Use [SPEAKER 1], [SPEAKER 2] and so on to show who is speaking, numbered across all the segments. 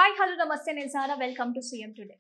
[SPEAKER 1] Hi hello నమస్తే నేను సారా welcome to CM today.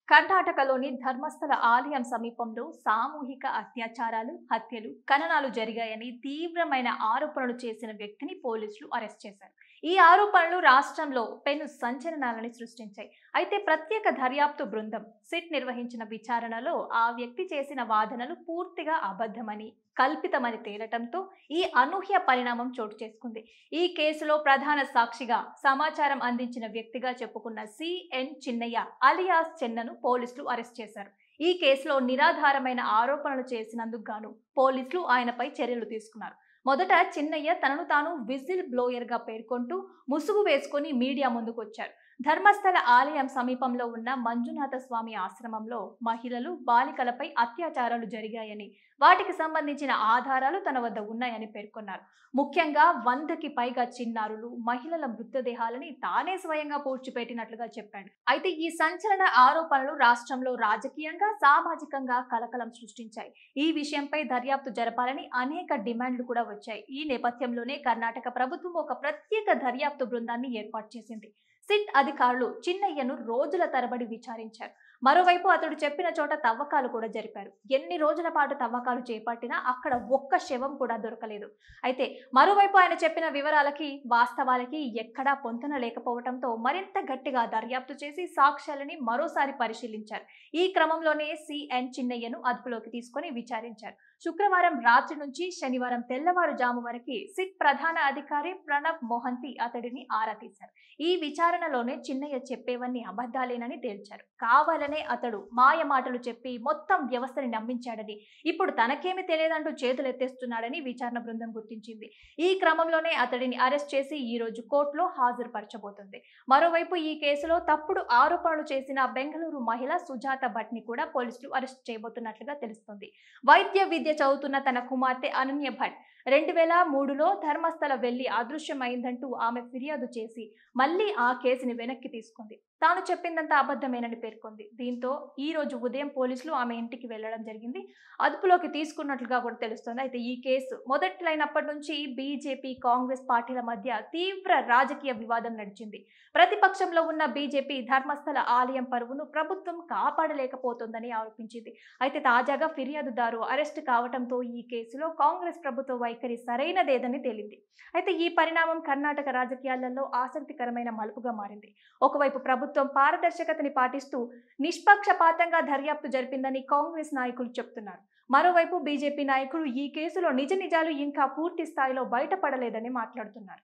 [SPEAKER 1] కర్ణాటకలోని ధర్మస్థల ఆలయం సమీపంలో సామూహిక అత్యాచారాలు, హత్యలు, ఖననాలు జరిగాయని తీవ్రమైన ఆరోపణలు చేసిన వ్యక్తిని పోలీసులు అరెస్ట్ చేశారు. ఈ ఆరోపణలు రాష్ట్రంలో పెను సంచలనాలని సృష్టించాయి. అయితే ప్రత్యేక దర్యాప్తు బృందం సిట్ నిర్వహించిన విచారణలో ఆ వ్యక్తి చేసిన వాదనలు పూర్తిగా అబద్ధమని, కల్పితమని తేలటంతో ఈ అనూహ్య పరిణామం చోటు చేసుకుంది. ఈ కేసులో ప్రధాన సాక్షిగా సమాచారం అందించిన వ్యక్తిగా చెప్పుకున్న సిఎన్ చిన్నయ్య అలియాస్ చెన్నను పోలీసులు అరెస్ట్ చేశారు. ఈ కేసులో నిరాధారమైన ఆరోపణలు చేసినందుకు గాను పోలీసులు ఆయనపై చర్యలు తీసుకున్నారు. మొదట చిన్నయ్య తనను తాను విజిల్ బ్లోయర్ గా పేర్కొంటూ ముసుగు వేసుకుని మీడియా ముందుకు వచ్చారు. ధర్మస్థల ఆలయం సమీపంలో ఉన్న మంజునాథ స్వామి ఆశ్రమంలో మహిళలు, బాలికలపై అత్యాచారాలు జరిగాయని, వాటికి సంబంధించిన ఆధారాలు తన వద్ద ఉన్నాయని పేర్కొన్నారు. ముఖ్యంగా 100కి పైగా చిన్నారులు, మహిళల మృతదేహాలని తానే స్వయంగా పూడ్చిపెట్టినట్లుగా చెప్పాడు. అయితే ఈ సంచలన ఆరోపణలు రాష్ట్రంలో రాజకీయంగా, సామాజికంగా కలకలం సృష్టించాయి. ఈ విషయంపై దర్యాప్తు జరపాలని అనేక డిమాండ్లు కూడా వచ్చాయి. ఈ నేపథ్యంలోనే కర్ణాటక ప్రభుత్వం ఒక ప్రత్యేక దర్యాప్తు బృందాన్ని ఏర్పాటు చేసింది. సిట్ అధికారులు చిన్నయ్యను రోజుల తరబడి విచారించారు. మరోవైపు అతడు చెప్పిన చోట తవ్వకాలు కూడా జరిపారు. ఎన్ని రోజుల పాటు తవ్వకాలు చేపట్టినా అక్కడ ఒక్క శవం కూడా దొరకలేదు. అయితే మరోవైపు ఆయన చెప్పిన వివరాలకి, వాస్తవాలకి ఎక్కడా పొంతన లేకపోవడంతో మరింత గట్టిగా దర్యాప్తు చేసి సాక్ష్యాలని మరోసారి పరిశీలించారు. ఈ క్రమంలోనే సిఎన్ చిన్నయ్యను అదుపులోకి తీసుకొని విచారించారు. శుక్రవారం రాత్రి నుంచి శనివారం తెల్లవారుజాము వరకు సిట్ ప్రధాన అధికారి ప్రణబ్ మోహంతి అతడిని ఆరా తీశారు. ఈ విచారణలోనే చిన్నయ్య చెప్పేవన్నీ అబద్ధాలేనని తేల్చారు. కావాలనే అతడు మాయ మాటలు చెప్పి మొత్తం వ్యవస్థని నమ్మించాడని, ఇప్పుడు తనకేమీ తెలియదంటూ చేతులెత్తేస్తున్నాడని విచారణ బృందం గుర్తించింది. ఈ క్రమంలోనే అతడిని అరెస్ట్ చేసి ఈ రోజు కోర్టులో హాజరుపరచబోతుంది. మరోవైపు ఈ కేసులో తప్పుడు ఆరోపణలు చేసిన బెంగళూరు మహిళ సుజాత భట్ ని కూడా పోలీసులు అరెస్ట్ చేయబోతున్నట్లుగా తెలుస్తుంది. వైద్య విద్య చదువుతున్న తన కుమార్తె అనన్య భట్ 2003లో ధర్మస్థల వెళ్లి అదృశ్యమైందంటూ ఆమె ఫిర్యాదు చేసి మళ్లీ ఆ కేసుని వెనక్కి తీసుకుంది. తాను చెప్పిందంతా అబద్ధమేనని పేర్కొంది. దీంతో ఈ రోజు ఉదయం పోలీసులు ఆమె ఇంటికి వెళ్లడం జరిగింది. అదుపులోకి తీసుకున్నట్లుగా కూడా తెలుస్తోంది. అయితే ఈ కేసు మొదట్లైనప్పటి నుంచి బీజేపీ, కాంగ్రెస్ పార్టీల మధ్య తీవ్ర రాజకీయ వివాదం నడిచింది. ప్రతిపక్షంలో ఉన్న బీజేపీ ధర్మస్థల ఆలయం పరువును ప్రభుత్వం కాపాడలేకపోతోందని ఆరోపించింది. అయితే తాజాగా ఫిర్యాదుదారు అరెస్ట్ కావడంతో ఈ కేసులో కాంగ్రెస్ ప్రభుత్వ వైఖరి సరైనదేదని తేలింది. అయితే ఈ పరిణామం కర్ణాటక రాజకీయాలలో ఆసక్తికరమైన మలుపుగా మారింది. ఒకవైపు ప్రభుత్వం పారదర్శకతని పాటిస్తూ నిష్పక్షపాతంగా దర్యాప్తు జరిపిందని కాంగ్రెస్ నాయకులు చెప్తున్నారు. మరోవైపు బీజేపీ నాయకులు ఈ కేసులో నిజాలు ఇంకా పూర్తి స్థాయిలో బయటపడలేదని మాట్లాడుతున్నారు.